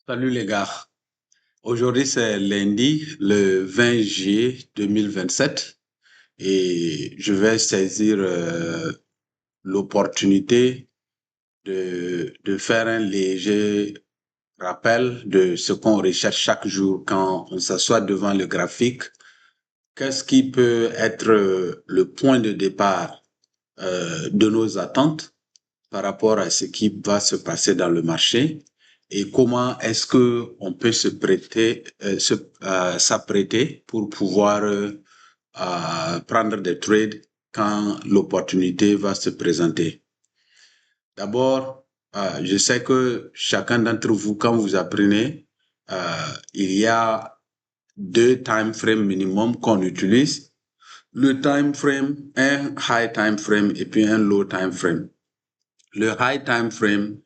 Salut les gars. Aujourd'hui, c'est lundi, le 20 juillet 2027 et je vais saisir l'opportunité de faire un léger rappel de ce qu'on recherche chaque jour quand on s'assoit devant le graphique. Qu'est-ce qui peut être le point de départ de nos attentes par rapport à ce qui va se passer dans le marché et comment est-ce que on peut se prêter, s'apprêter pour pouvoir prendre des trades quand l'opportunité va se présenter. D'abord, je sais que chacun d'entre vous, quand vous apprenez, il y a deux time frames minimum qu'on utilise. Le time frame, un high time frame et puis un low time frame. Le high time frame,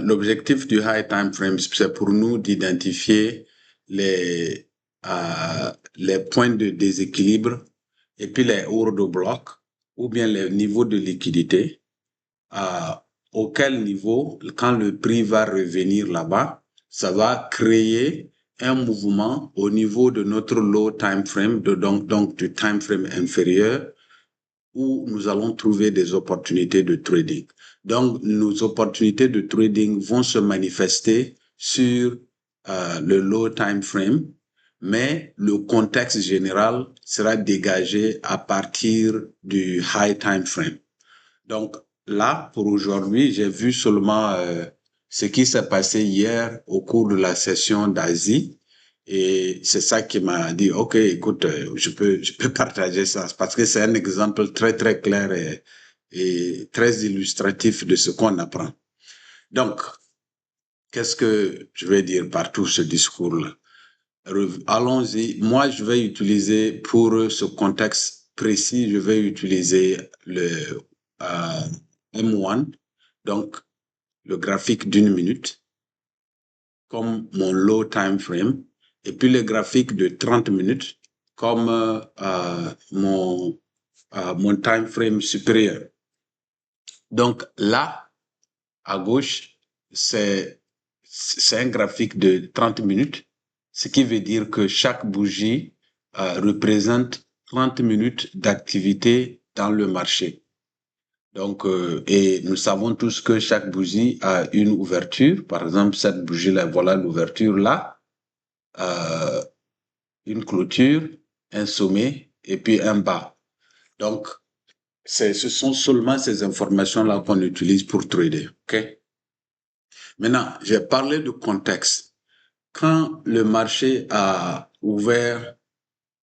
l'objectif du high time frame, c'est pour nous d'identifier les points de déséquilibre et puis les hauts de bloc ou bien les niveaux de liquidité, auquel niveau, quand le prix va revenir là-bas, ça va créer un mouvement au niveau de notre low time frame, donc du time frame inférieur, où nous allons trouver des opportunités de trading. Donc, nos opportunités de trading vont se manifester sur le low time frame, mais le contexte général sera dégagé à partir du high time frame. Donc, là, pour aujourd'hui, j'ai vu seulement ce qui s'est passé hier au cours de la session d'Asie. Et c'est ça qui m'a dit, OK, écoute, je peux partager ça parce que c'est un exemple très, très clair et très illustratif de ce qu'on apprend. Donc, qu'est-ce que je vais dire par tout ce discours-là? Allons-y. Moi, je vais utiliser pour ce contexte précis, je vais utiliser le M1, donc le graphique d'une minute, comme mon low time frame, et puis le graphique de 30 minutes comme mon time frame supérieur. Donc là, à gauche, c'est un graphique de 30 minutes, ce qui veut dire que chaque bougie représente 30 minutes d'activité dans le marché. Donc, et nous savons tous que chaque bougie a une ouverture. Par exemple, cette bougie-là, voilà l'ouverture là, une clôture, un sommet et puis un bas. Donc, ce sont seulement ces informations-là qu'on utilise pour trader. OK? Maintenant, j'ai parlé de contexte. Quand le marché a ouvert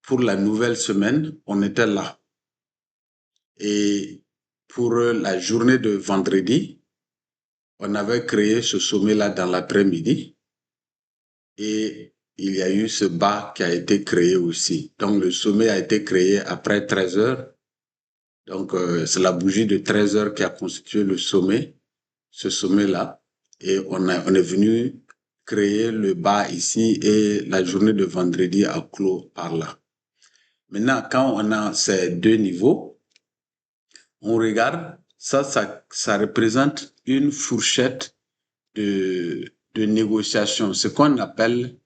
pour la nouvelle semaine, on était là. Et pour la journée de vendredi, on avait créé ce sommet-là dans l'après-midi et il y a eu ce bas qui a été créé aussi. Donc, le sommet a été créé après 13 heures. Donc, c'est la bougie de 13 heures qui a constitué le sommet, ce sommet-là. Et on est venu créer le bas ici et la journée de vendredi a clos par là. Maintenant, quand on a ces deux niveaux, on regarde, ça représente une fourchette de négociation, ce qu'on appelle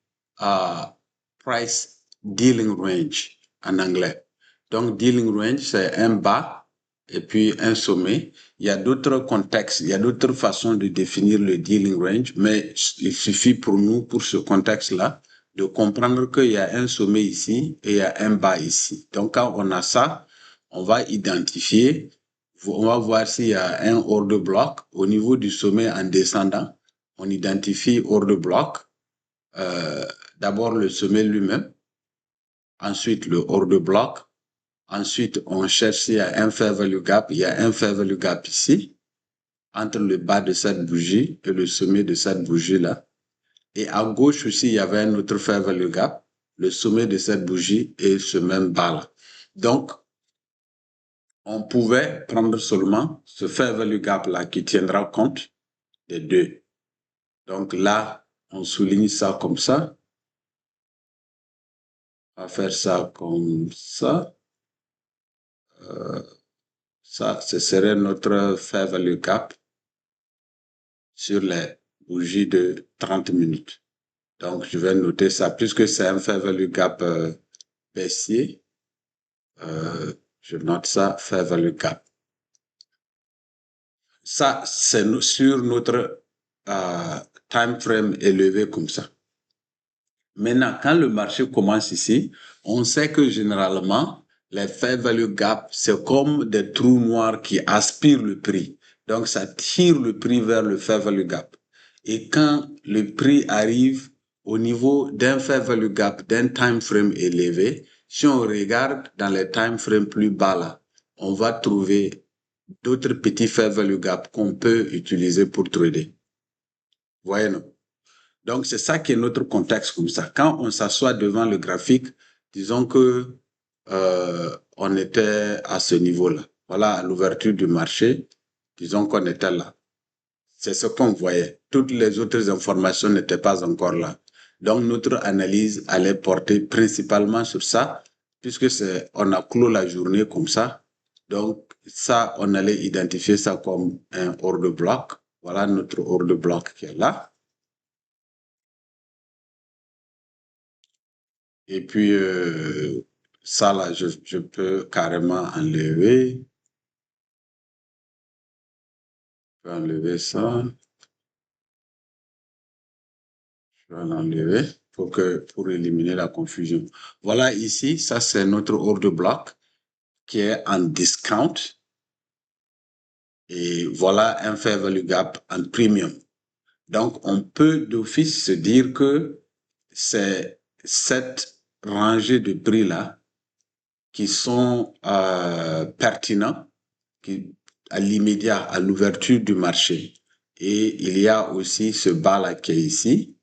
price dealing range en anglais. Donc, dealing range, c'est un bas et puis un sommet. Il y a d'autres contextes, il y a d'autres façons de définir le dealing range, mais il suffit pour nous, pour ce contexte-là, de comprendre qu'il y a un sommet ici et il y a un bas ici. Donc, quand on a ça, on va identifier, on va voir s'il y a un hors de bloc au niveau du sommet en descendant. On identifie hors de bloc, d'abord le sommet lui-même, ensuite le hors de bloc, ensuite on cherche s'il y a un fair value gap, il y a un fair value gap ici, entre le bas de cette bougie et le sommet de cette bougie-là. Et à gauche aussi, il y avait un autre fair value gap, le sommet de cette bougie et ce même bas-là. Donc, on pouvait prendre seulement ce fair value gap-là qui tiendra compte des deux. Donc là, on souligne ça comme ça. On va faire ça comme ça. Ça, ce serait notre fair value gap sur les bougies de 30 minutes. Donc, je vais noter ça, puisque c'est un fair value gap baissier. Je note ça, fair value gap. Ça, c'est sur notre time frame élevé comme ça. Maintenant, quand le marché commence ici, on sait que généralement, les fair value gap, c'est comme des trous noirs qui aspirent le prix. Donc, ça tire le prix vers le fair value gap. Et quand le prix arrive au niveau d'un fair value gap, d'un time frame élevé, si on regarde dans les time frames plus bas là, on va trouver d'autres petits fair value gap qu'on peut utiliser pour trader. Voyez, non? Donc, c'est ça qui est notre contexte comme ça. Quand on s'assoit devant le graphique, disons que on était à ce niveau-là. Voilà, à l'ouverture du marché, disons qu'on était là. C'est ce qu'on voyait. Toutes les autres informations n'étaient pas encore là. Donc, notre analyse allait porter principalement sur ça, puisque on a clos la journée comme ça. Donc, ça, on allait identifier ça comme un order block. Voilà notre order block qui est là. Et puis, ça, là, je peux carrément enlever. Je vais enlever ça. Je vais l'enlever pour éliminer la confusion. Voilà ici, ça, c'est notre order block qui est en discount. Et voilà un fair value gap en premium. Donc, on peut d'office se dire que c'est cette rangée de prix-là qui sont pertinents à l'immédiat, à l'ouverture du marché. Et il y a aussi ce bas-là qui est ici,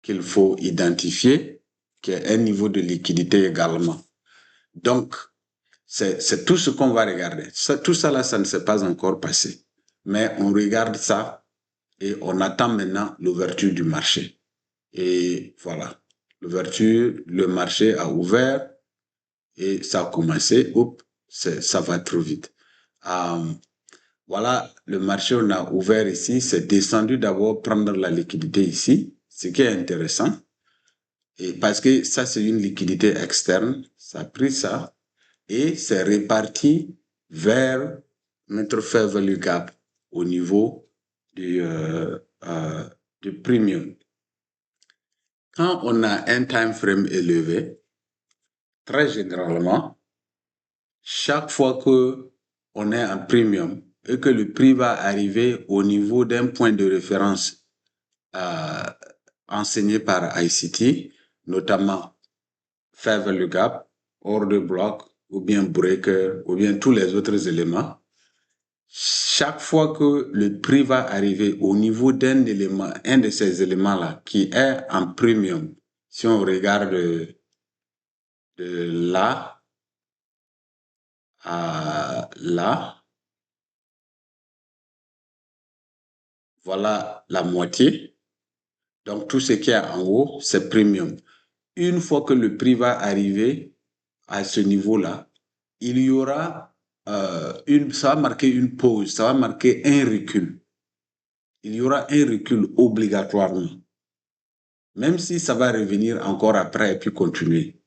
qu'il faut identifier, qui est un niveau de liquidité également. Donc, c'est tout ce qu'on va regarder. Tout ça là, ça ne s'est pas encore passé. Mais on regarde ça et on attend maintenant l'ouverture du marché. Et voilà, l'ouverture, le marché a ouvert et ça a commencé. Oups, ça va trop vite. Voilà, le marché, on a ouvert ici, c'est descendu d'abord prendre la liquidité ici, ce qui est intéressant. Et parce que ça, c'est une liquidité externe, ça a pris ça et c'est réparti vers notre fair value gap au niveau du premium. Quand on a un time frame élevé, très généralement, chaque fois que on est en premium et que le prix va arriver au niveau d'un point de référence enseigné par ICT, notamment fair value gap, order block, ou bien breaker, ou bien tous les autres éléments, chaque fois que le prix va arriver au niveau d'un élément, un de ces éléments-là, qui est en premium, si on regarde de là à là, voilà la moitié. Donc, tout ce qui est en haut, c'est premium. Une fois que le prix va arriver à ce niveau-là, il y aura ça va marquer une pause, ça va marquer un recul. Il y aura un recul obligatoirement. Même si ça va revenir encore après et puis continuer.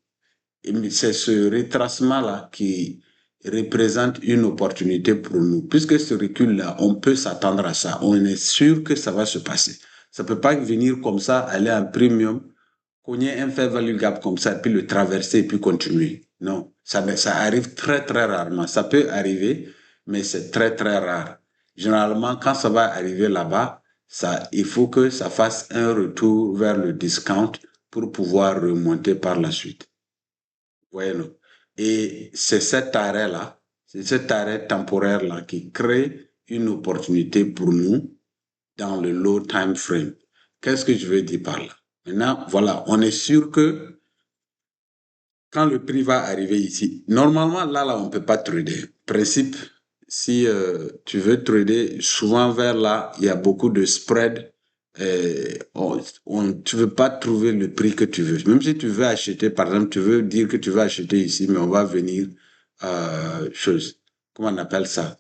C'est ce retracement-là qui représente une opportunité pour nous. Puisque ce recul-là, on peut s'attendre à ça. On est sûr que ça va se passer. Ça ne peut pas venir comme ça, aller en premium, cogner un fair value gap comme ça, puis le traverser et puis continuer. Non, ça arrive très, très rarement. Ça peut arriver, mais c'est très, très rare. Généralement, quand ça va arriver là-bas, il faut que ça fasse un retour vers le discount pour pouvoir remonter par la suite. Voyez, non? Et c'est cet arrêt-là, c'est cet arrêt temporaire-là qui crée une opportunité pour nous dans le low time frame. Qu'est-ce que je veux dire par là? Maintenant, voilà, on est sûr que quand le prix va arriver ici, normalement, là, on ne peut pas trader. Principe, si tu veux trader, souvent vers là, il y a beaucoup de spread. Tu ne veux pas trouver le prix que tu veux. Même si tu veux acheter, par exemple, tu veux dire que tu veux acheter ici, mais on va venir, comment on appelle ça,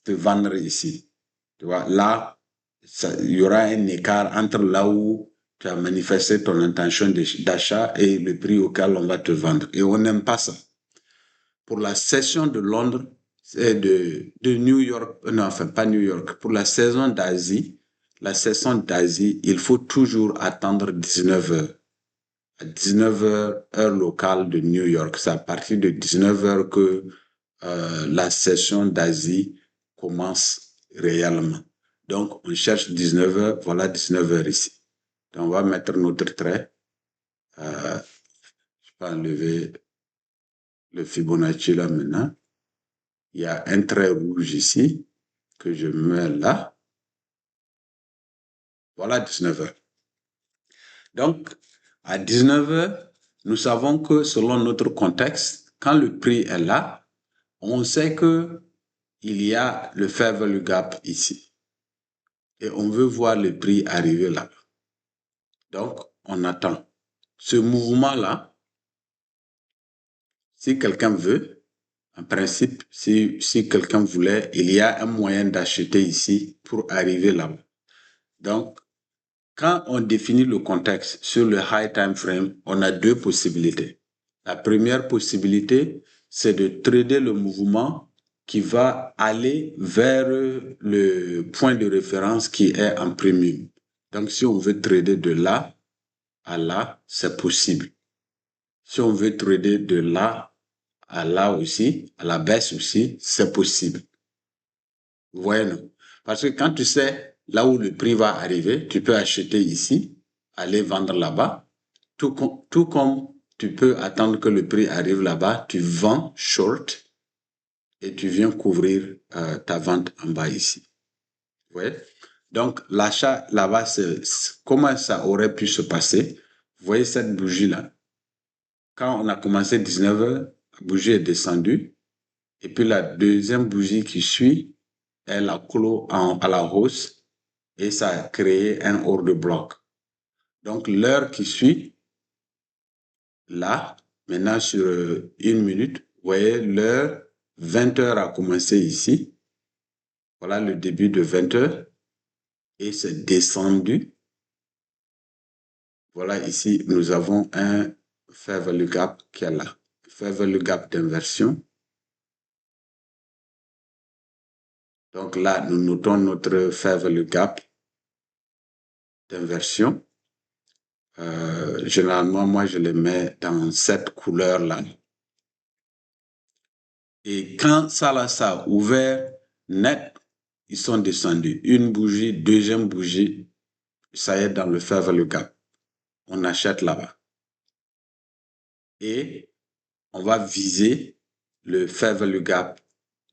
te vendre ici. Tu vois, là, il y aura un écart entre là où tu as manifesté ton intention d'achat et le prix auquel on va te vendre. Et on n'aime pas ça. Pour la session de Londres, de New York, non, enfin pas New York, pour la saison d'Asie, il faut toujours attendre 19 heures. À 19 heures, heure locale de New York. C'est à partir de 19 heures que la session d'Asie commence réellement. Donc, on cherche 19 heures, voilà 19 heures ici. Donc, on va mettre notre trait. Je peux enlever le Fibonacci là maintenant. Il y a un trait rouge ici que je mets là. Voilà 19 heures. Donc, à 19 heures, nous savons que selon notre contexte, quand le prix est là, on sait que il y a le fair value gap ici. Et on veut voir le prix arriver là. Donc, on attend. Ce mouvement-là, si quelqu'un veut, en principe, si quelqu'un voulait, il y a un moyen d'acheter ici pour arriver là. Donc, quand on définit le contexte sur le high time frame, on a deux possibilités. La première possibilité, c'est de trader le mouvement qui va aller vers le point de référence qui est en premium. Donc, si on veut trader de là à là, c'est possible. Si on veut trader de là à là aussi, à la baisse aussi, c'est possible. Vous voyez, non? Parce que quand tu sais là où le prix va arriver, tu peux acheter ici, aller vendre là-bas, tout comme tu peux attendre que le prix arrive là-bas, tu vends short et tu viens couvrir ta vente en bas ici. Vous voyez? Donc, l'achat là-bas, comment ça aurait pu se passer? Vous voyez cette bougie-là? Quand on a commencé 19 heures, la bougie est descendue. Et puis la deuxième bougie qui suit, elle a clos à la hausse et ça a créé un hors de bloc. Donc, l'heure qui suit, là, maintenant sur une minute, vous voyez, l'heure 20 heures a commencé ici. Voilà le début de 20 heures. Et c'est descendu. Voilà, ici, nous avons un fair value gap qui est là. Fair value gap d'inversion. Donc là, nous notons notre fair value gap d'inversion. Généralement, moi, je les mets dans cette couleur-là. Et quand ça a ouvert net, ils sont descendus. Une bougie, deuxième bougie, ça y est dans le fair value gap. On achète là-bas. Et on va viser le fair value gap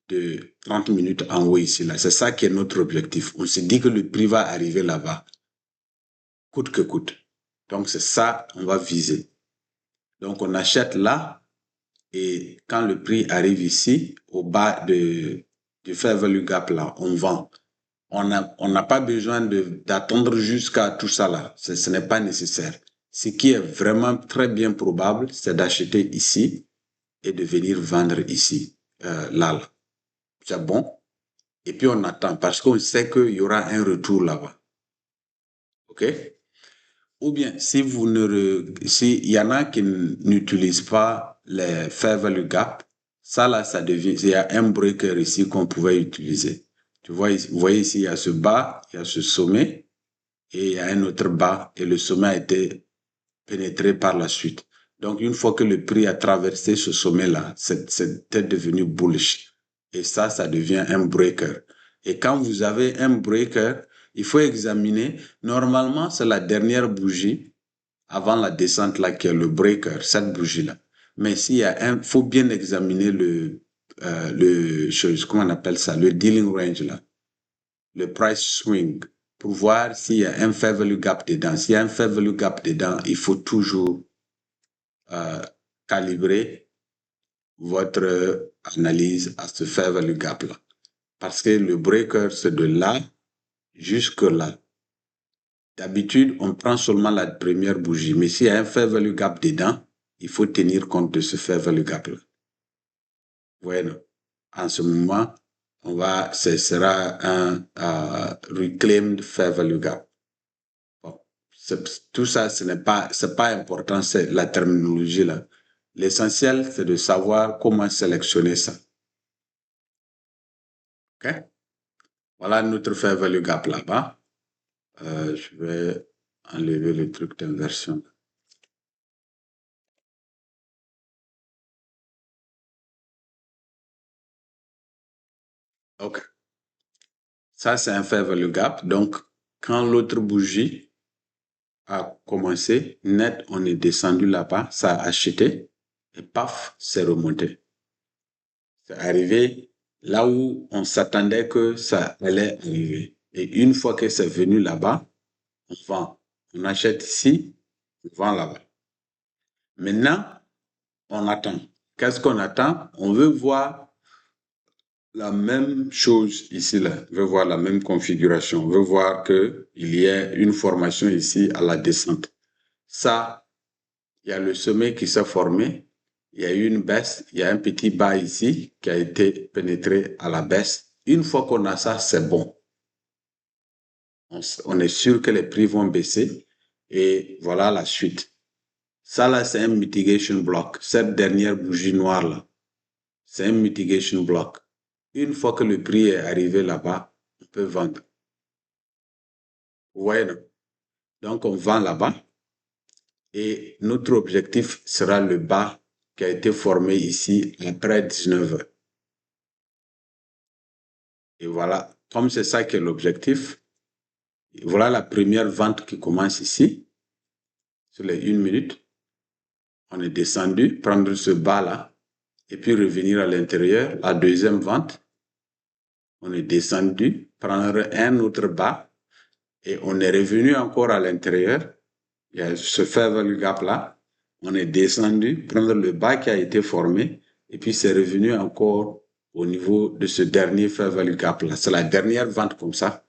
de 30 minutes en haut ici. Là. C'est ça qui est notre objectif. On se dit que le prix va arriver là-bas, coûte que coûte. Donc, c'est ça qu'on va viser. Donc, on achète là. Et quand le prix arrive ici, au bas du fair value gap là, on vend. On n'a pas besoin d'attendre jusqu'à tout ça là. Ce n'est pas nécessaire. Ce qui est vraiment très bien probable, c'est d'acheter ici et de venir vendre ici, là. C'est bon. Et puis on attend parce qu'on sait qu'il y aura un retour là-bas. OK? Ou bien, s'il y en a qui n'utilisent pas les fair value gap, ça là, ça devient, il y a un breaker ici qu'on pouvait utiliser. Vous voyez ici, il y a ce bas, il y a ce sommet, et il y a un autre bas, et le sommet a été pénétré par la suite. Donc, une fois que le prix a traversé ce sommet-là, c'était devenu bullish. Et ça devient un breaker. Et quand vous avez un breaker, il faut examiner, normalement, c'est la dernière bougie avant la descente là qui est le breaker, cette bougie-là. Mais faut bien examiner comment on appelle ça, le dealing range là, le price swing, pour voir s'il y a un fair value gap dedans. S'il y a un fair value gap dedans, il faut toujours calibrer votre analyse à ce fair value gap là. Parce que le breaker, c'est de là jusque là. D'habitude, on prend seulement la première bougie. Mais s'il y a un fair value gap dedans, il faut tenir compte de ce fair value gap là. Bueno, en ce moment, ce sera reclaimed fair value gap. Bon, tout ça, c'est pas important, c'est la terminologie là. L'essentiel, c'est de savoir comment sélectionner ça. OK? Voilà notre fair value gap là-bas. Je vais enlever le truc d'inversion. OK. Ça, c'est un fair value gap. Donc, quand l'autre bougie a commencé, net, on est descendu là-bas, ça a acheté, et paf, c'est remonté. C'est arrivé là où on s'attendait que ça allait arriver. Et une fois que c'est venu là-bas, on vend. On achète ici, on vend là-bas. Maintenant, on attend. Qu'est-ce qu'on attend? On veut voir la même chose ici, là. On veut voir la même configuration. On veut voir qu'il y a une formation ici à la descente. Ça, il y a le sommet qui s'est formé. Il y a eu une baisse. Il y a un petit bas ici qui a été pénétré à la baisse. Une fois qu'on a ça, c'est bon. On est sûr que les prix vont baisser. Et voilà la suite. Ça, là, c'est un mitigation block. Cette dernière bougie noire, là, c'est un mitigation block. Une fois que le prix est arrivé là-bas, on peut vendre. Vous voyez, non? Donc, on vend là-bas. Et notre objectif sera le bas qui a été formé ici après 19 heures. Et voilà, comme c'est ça qui est l'objectif, voilà la première vente qui commence ici, sur les 1 minute. On est descendu, prendre ce bas-là, et puis revenir à l'intérieur. La deuxième vente, on est descendu, prendre un autre bas, et on est revenu encore à l'intérieur. Il y a ce fair value gap-là. On est descendu, prendre le bas qui a été formé, et puis c'est revenu encore au niveau de ce dernier fair value gap-là. C'est la dernière vente comme ça,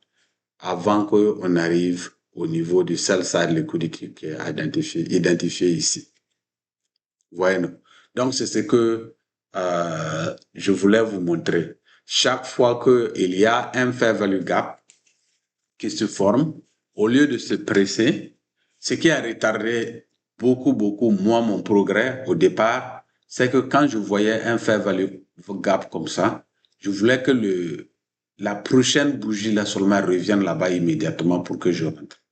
avant qu'on arrive au niveau du sell side liquidity qui est identifié ici. Vous voyez, non? Donc, c'est ce que je voulais vous montrer. Chaque fois qu'il y a un fair value gap qui se forme, au lieu de se presser, ce qui a retardé beaucoup, moi, mon progrès au départ, c'est que quand je voyais un fair value gap comme ça, je voulais que la prochaine bougie là seulement revienne là-bas immédiatement pour que je rentre.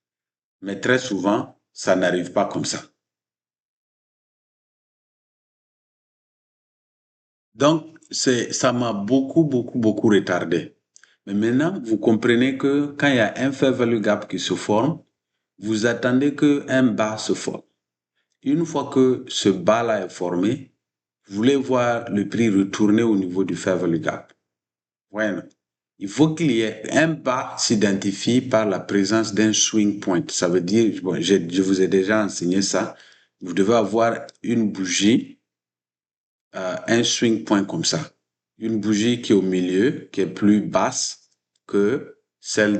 Mais très souvent, ça n'arrive pas comme ça. Donc, ça m'a beaucoup retardé. Mais maintenant, vous comprenez que quand il y a un fair value gap qui se forme, vous attendez qu'un bas se forme. Une fois que ce bas-là est formé, vous voulez voir le prix retourner au niveau du fair value gap. Ouais, il faut qu'il y ait un bas s'identifie par la présence d'un swing point. Ça veut dire, bon, je vous ai déjà enseigné ça. Vous devez avoir une bougie, un swing point comme ça. Une bougie qui est au milieu, qui est plus basse que celle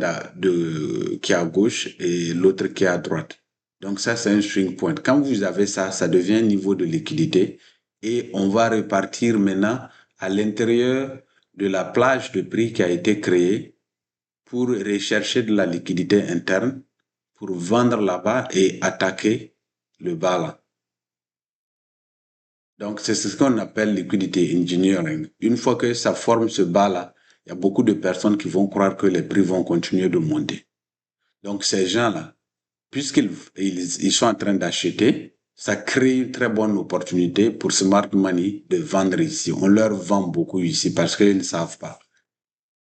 qui est à gauche et l'autre qui est à droite. Donc ça, c'est un swing point. Quand vous avez ça, ça devient un niveau de liquidité et on va repartir maintenant à l'intérieur de la plage de prix qui a été créée pour rechercher de la liquidité interne, pour vendre là-bas et attaquer le bas là. Donc, c'est ce qu'on appelle liquidity engineering. Une fois que ça forme ce bas-là, il y a beaucoup de personnes qui vont croire que les prix vont continuer de monter. Donc, ces gens-là, puisqu'ils sont en train d'acheter, ça crée une très bonne opportunité pour smart money de vendre ici. On leur vend beaucoup ici parce qu'ils ne savent pas.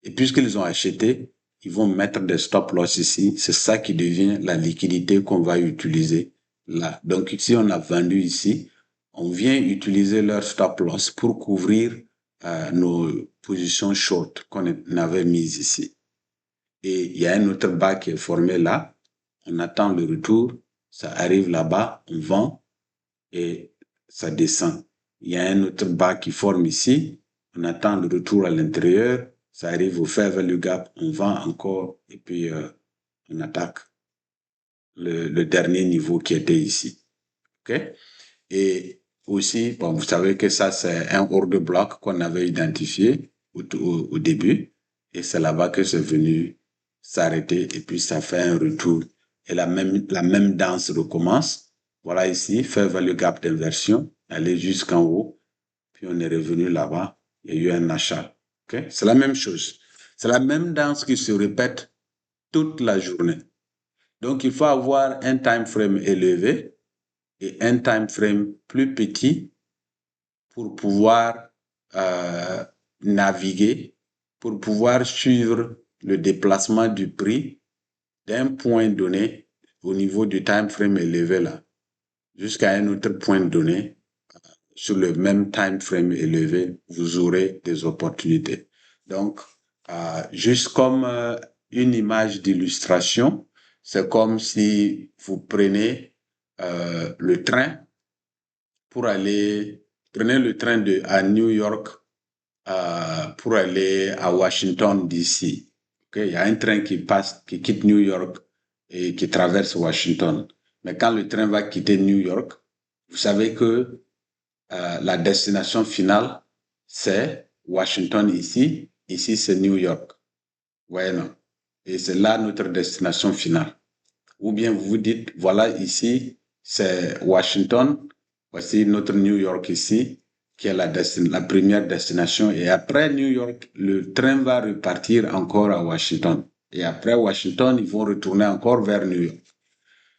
Et puisqu'ils ont acheté, ils vont mettre des stop loss ici. C'est ça qui devient la liquidité qu'on va utiliser là. Donc, ici, on a vendu ici. On vient utiliser leur stop loss pour couvrir nos positions short qu'on avait mises ici. Et il y a un autre bas qui est formé là. On attend le retour. Ça arrive là-bas, on vend et ça descend. Il y a un autre bas qui forme ici. On attend le retour à l'intérieur. Ça arrive au fair value gap. On vend encore et puis on attaque le dernier niveau qui était ici. OK? Et aussi, bon, vous savez que ça, c'est un order block qu'on avait identifié au début. Et c'est là-bas que c'est venu s'arrêter et puis ça fait un retour. Et la même danse recommence. Voilà ici, fair value gap d'inversion, aller jusqu'en haut, puis on est revenu là-bas, il y a eu un achat. Okay? C'est la même chose. C'est la même danse qui se répète toute la journée. Donc, il faut avoir un time frame élevé et un time frame plus petit pour pouvoir naviguer, pour pouvoir suivre le déplacement du prix d'un point donné au niveau du time frame élevé là, jusqu'à un autre point donné, sur le même time frame élevé, vous aurez des opportunités. Donc, juste comme une image d'illustration, c'est comme si vous prenez le train pour aller, prenez le train à New York pour aller à Washington, D.C. Okay? Il y a un train qui passe, qui quitte New York et qui traverse Washington. Mais quand le train va quitter New York, vous savez que la destination finale, c'est Washington ici. Ici, c'est New York. Ouais, non. Et c'est là notre destination finale. Ou bien vous vous dites, voilà, ici, c'est Washington. Voici notre New York ici, qui est la première destination. Et après New York, le train va repartir encore à Washington. Et après Washington, ils vont retourner encore vers New York.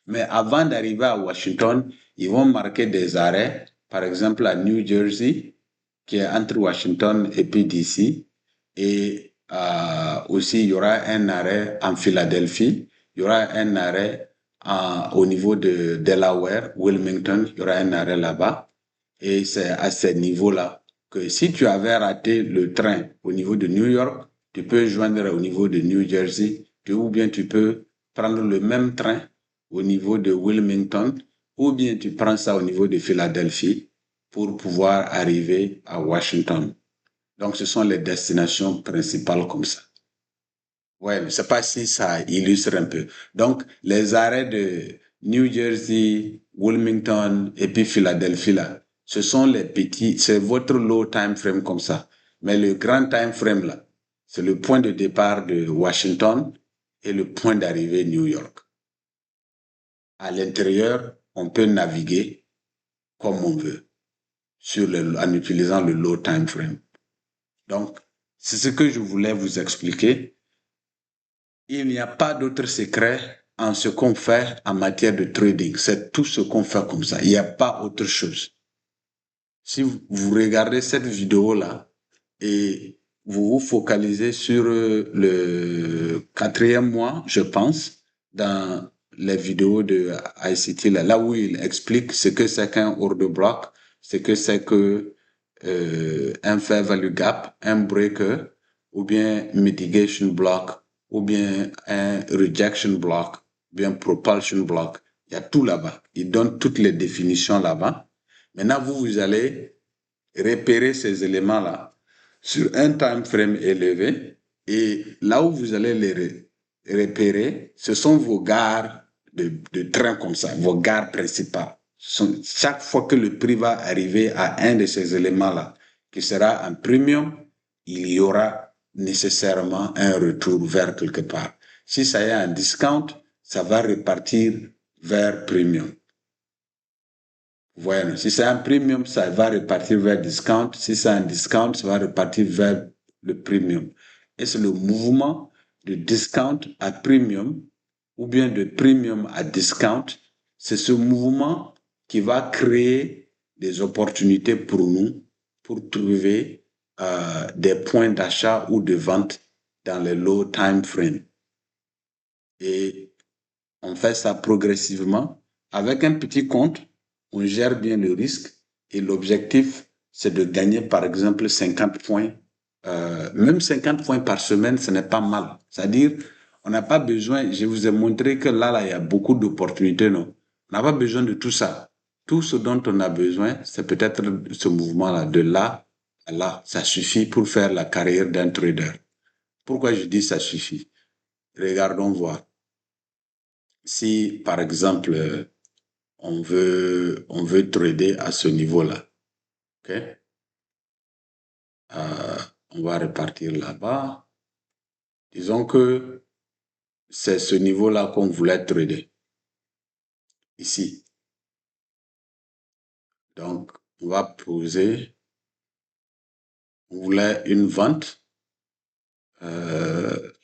Mais avant d'arriver à Washington, ils vont marquer des arrêts, par exemple à New Jersey, qui est entre Washington et puis DC. Et aussi, il y aura un arrêt en Philadelphie, il y aura un arrêt au niveau de Delaware, Wilmington, il y aura un arrêt là-bas. Et c'est à ce niveau-là que si tu avais raté le train au niveau de New York, tu peux joindre au niveau de New Jersey, ou bien tu peux prendre le même train au niveau de Wilmington, ou bien tu prends ça au niveau de Philadelphie pour pouvoir arriver à Washington. Donc, ce sont les destinations principales comme ça. Ouais, je ne sais pas si ça illustre un peu. Donc, les arrêts de New Jersey, Wilmington et puis Philadelphie, là, ce sont les petits, c'est votre low time frame comme ça. Mais le grand time frame, là, c'est le point de départ de Washington et le point d'arrivée New York. À l'intérieur, on peut naviguer comme on veut en utilisant le low time frame. Donc, c'est ce que je voulais vous expliquer. Il n'y a pas d'autre secret en ce qu'on fait en matière de trading. C'est tout ce qu'on fait comme ça. Il n'y a pas autre chose. Si vous regardez cette vidéo-là et vous vous focalisez sur le 4e mois, je pense, dans les vidéos de ICT, là où il explique ce que c'est qu'un order block, ce que c'est que un fair value gap, un breaker, ou bien mitigation block, ou bien un rejection block, ou bien propulsion block. Il y a tout là-bas. Il donne toutes les définitions là-bas. Maintenant, vous allez repérer ces éléments-là sur un time frame élevé et là où vous allez les repérer, ce sont vos gares de train comme ça, vos gares principales. Chaque fois que le prix va arriver à un de ces éléments-là, qui sera en premium, il y aura nécessairement un retour vers quelque part. Si ça est un discount, ça va repartir vers premium. Voilà. Si c'est un premium, ça va repartir vers discount. Si c'est un discount, ça va repartir vers le premium. Et c'est le mouvement de discount à premium ou bien de premium à discount. C'est ce mouvement qui va créer des opportunités pour nous pour trouver des points d'achat ou de vente dans les low time frame. Et on fait ça progressivement avec un petit compte. On gère bien le risque et l'objectif, c'est de gagner par exemple 50 points. Même 50 points par semaine, ce n'est pas mal. C'est-à-dire, on n'a pas besoin, je vous ai montré que là, il y a beaucoup d'opportunités, non? On n'a pas besoin de tout ça. Tout ce dont on a besoin, c'est peut-être ce mouvement-là, de là à là. Ça suffit pour faire la carrière d'un trader. Pourquoi je dis ça suffit? Regardons voir. Si, par exemple, on veut trader à ce niveau-là, ok? On va repartir là-bas. Disons que c'est ce niveau-là qu'on voulait trader. Ici. Donc, on va poser, on voulait une vente,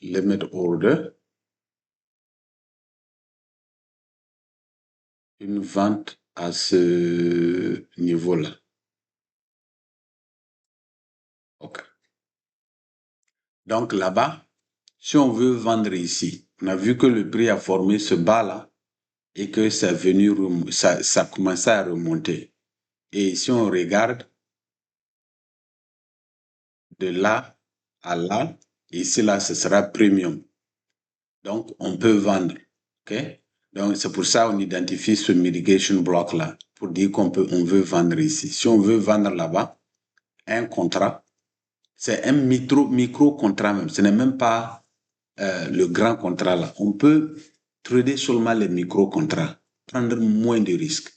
limit order, une vente à ce niveau-là. OK. Donc là-bas, si on veut vendre ici, on a vu que le prix a formé ce bas-là et que ça commençait à remonter. Et si on regarde de là à là, ici là, ce sera premium. Donc, on peut vendre. OK? Donc, c'est pour ça qu'on identifie ce mitigation block là pour dire on veut vendre ici. Si on veut vendre là-bas, un contrat, c'est un micro contrat même. Ce n'est même pas le grand contrat là. On peut trader seulement les micro contrats, prendre moins de risques.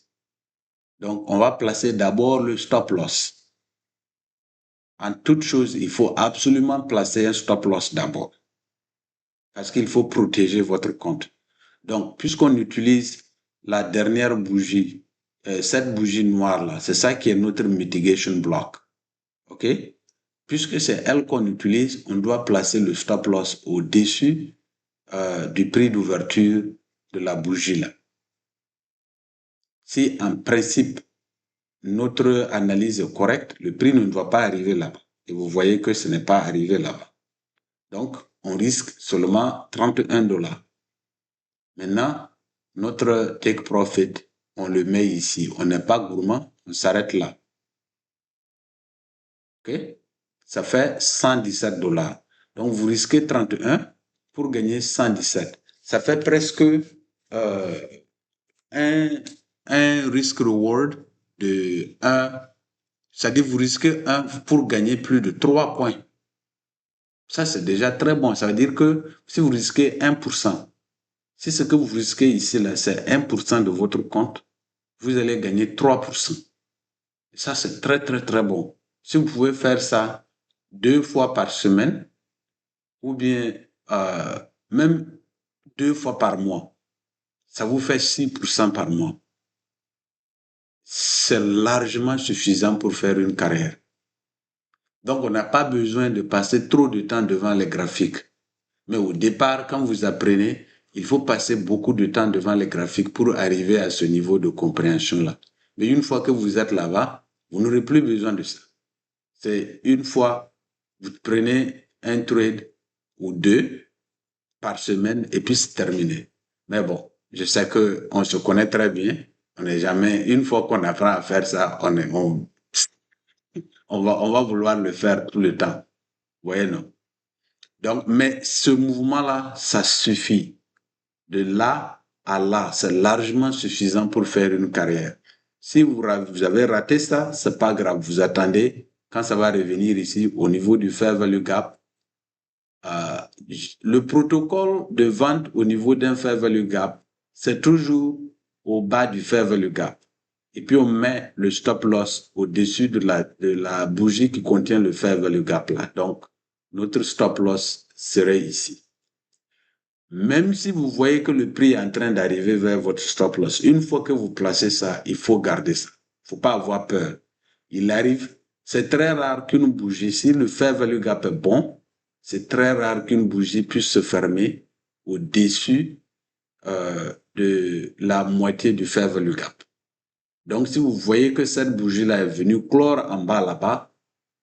Donc, on va placer d'abord le stop loss. En toute chose, il faut absolument placer un stop loss d'abord. Parce qu'il faut protéger votre compte. Donc, puisqu'on utilise la dernière bougie, cette bougie noire-là, c'est ça qui est notre mitigation block. OK? Puisque c'est elle qu'on utilise, on doit placer le stop loss au-dessus du prix d'ouverture de la bougie-là. Si en principe, notre analyse est correcte, le prix ne doit pas arriver là-bas. Et vous voyez que ce n'est pas arrivé là-bas. Donc, on risque seulement 31 $. Maintenant, notre take profit, on le met ici. On n'est pas gourmand, on s'arrête là. OK? Ça fait 117 $. Donc, vous risquez 31 pour gagner 117. Ça fait presque un risk-reward de 1. C'est-à-dire vous risquez 1 pour gagner plus de 3 points. Ça, c'est déjà très bon. Ça veut dire que si vous risquez 1%, si ce que vous risquez ici, là, c'est 1% de votre compte, vous allez gagner 3%. Et ça, c'est très, très, très bon. Si vous pouvez faire ça 2 fois par semaine, ou bien même 2 fois par mois, ça vous fait 6% par mois. C'est largement suffisant pour faire une carrière. Donc, on n'a pas besoin de passer trop de temps devant les graphiques. Mais au départ, quand vous apprenez, il faut passer beaucoup de temps devant les graphiques pour arriver à ce niveau de compréhension-là. Mais une fois que vous êtes là-bas, vous n'aurez plus besoin de ça. C'est une fois, vous prenez un trade ou 2 par semaine et puis c'est terminé. Mais bon, je sais qu'on se connaît très bien. On n'est jamais, une fois qu'on apprend à faire ça, on va vouloir le faire tout le temps. Vous voyez, non? Donc, mais ce mouvement-là, ça suffit. De là à là, c'est largement suffisant pour faire une carrière. Si vous avez raté ça, c'est pas grave. Vous attendez quand ça va revenir ici au niveau du fair value gap. Le protocole de vente au niveau d'un fair value gap, c'est toujours au bas du fair value gap. Et puis on met le stop loss au-dessus de la bougie qui contient le fair value gap là. Donc, notre stop loss serait ici. Même si vous voyez que le prix est en train d'arriver vers votre stop loss, une fois que vous placez ça, il faut garder ça. Il ne faut pas avoir peur. Il arrive, c'est très rare qu'une bougie, si le fair value gap est bon, c'est très rare qu'une bougie puisse se fermer au-dessus de la moitié du fair value gap. Donc, si vous voyez que cette bougie-là est venue clore en bas là-bas,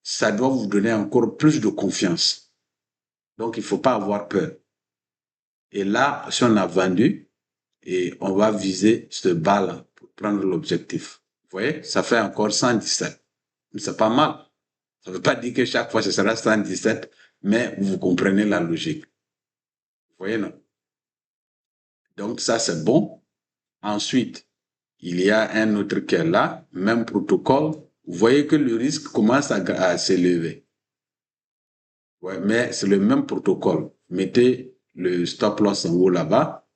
ça doit vous donner encore plus de confiance. Donc, il ne faut pas avoir peur. Et là, si on a vendu, et on va viser ce bas-là pour prendre l'objectif. Vous voyez, ça fait encore 117. C'est pas mal. Ça ne veut pas dire que chaque fois ce sera 117, mais vous comprenez la logique. Vous voyez, non? Donc ça, c'est bon. Ensuite, il y a un autre qui est là, même protocole. Vous voyez que le risque commence à s'élever. Ouais, mais c'est le même protocole. Mettez le stop loss en haut là-bas.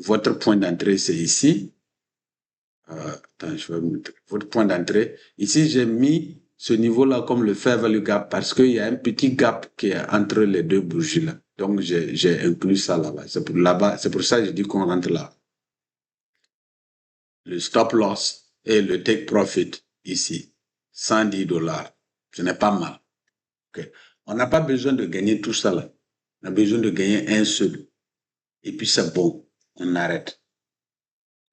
Votre point d'entrée, c'est ici. Attends, je vais mettre votre point d'entrée. Ici, j'ai mis ce niveau-là comme le fair value gap parce qu'il y a un petit gap qui est entre les deux bougies-là. Donc, j'ai inclus ça là-bas. C'est pour ça que je dis qu'on rentre là. Le stop loss et le take profit ici, 110 $. Ce n'est pas mal. Okay. On n'a pas besoin de gagner tout ça là. On a besoin de gagner un seul. Et puis c'est bon, on arrête.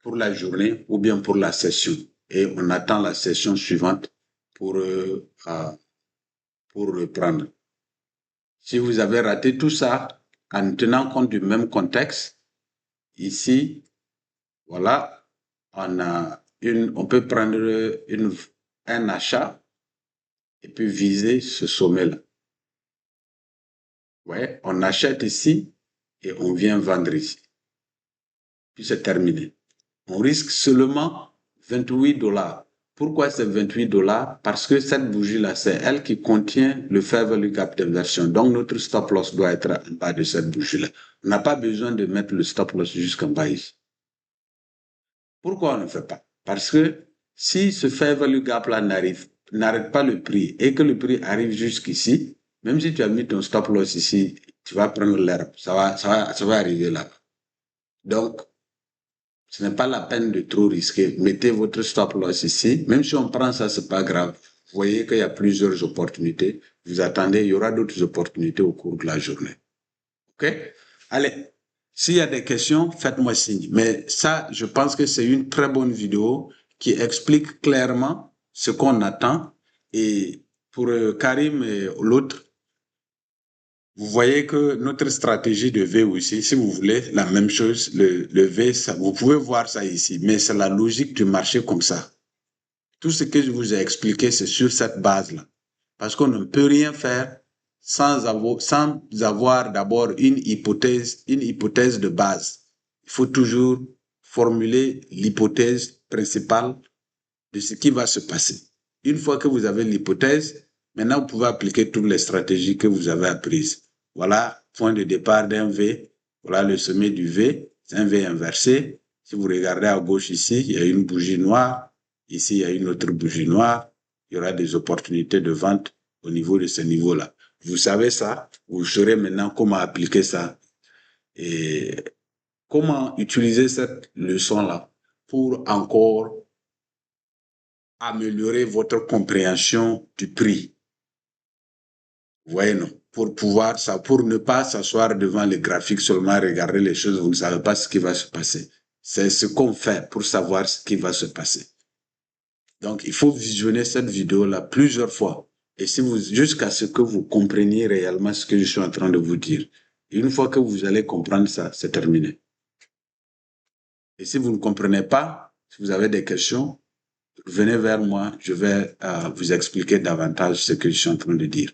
Pour la journée ou bien pour la session. Et on attend la session suivante pour reprendre. Si vous avez raté tout ça, en tenant compte du même contexte, ici, voilà, on peut prendre un achat et puis viser ce sommet-là. Ouais, on achète ici et on vient vendre ici. Puis c'est terminé. On risque seulement 28 $. Pourquoi c'est 28 $? Parce que cette bougie-là, c'est elle qui contient le fair value gap d'inversion. Donc, notre stop loss doit être en bas de cette bougie-là. On n'a pas besoin de mettre le stop loss jusqu'en bas ici. Pourquoi on ne fait pas? Parce que si ce fair value gap-là n'arrête pas le prix et que le prix arrive jusqu'ici, même si tu as mis ton stop loss ici, tu vas prendre l'herbe. Ça va arriver là. Donc, ce n'est pas la peine de trop risquer. Mettez votre stop loss ici. Même si on prend ça, c'est pas grave. Vous voyez qu'il y a plusieurs opportunités. Vous attendez, il y aura d'autres opportunités au cours de la journée. OK? Allez, s'il y a des questions, faites-moi signe. Mais ça, je pense que c'est une très bonne vidéo qui explique clairement ce qu'on attend. Et pour Karim et l'autre, vous voyez que notre stratégie de V aussi, si vous voulez, la même chose, le V, ça, vous pouvez voir ça ici, mais c'est la logique du marché comme ça. Tout ce que je vous ai expliqué, c'est sur cette base-là. Parce qu'on ne peut rien faire sans avoir d'abord une hypothèse de base. Il faut toujours formuler l'hypothèse principale de ce qui va se passer. Une fois que vous avez l'hypothèse, maintenant vous pouvez appliquer toutes les stratégies que vous avez apprises. Voilà, point de départ d'un V. Voilà le sommet du V. C'est un V inversé. Si vous regardez à gauche ici, il y a une bougie noire. Ici, il y a une autre bougie noire. Il y aura des opportunités de vente au niveau de ce niveau-là. Vous savez ça. Vous saurez maintenant comment appliquer ça. Et comment utiliser cette leçon-là pour encore améliorer votre compréhension du prix. Vous voyez, non? Pour ne pas s'asseoir devant les graphiques, seulement regarder les choses, vous ne savez pas ce qui va se passer. C'est ce qu'on fait pour savoir ce qui va se passer. Donc, il faut visionner cette vidéo-là plusieurs fois. Et jusqu'à ce que vous compreniez réellement ce que je suis en train de vous dire. Et une fois que vous allez comprendre ça, c'est terminé. Et si vous ne comprenez pas, si vous avez des questions, venez vers moi, je vais vous expliquer davantage ce que je suis en train de dire.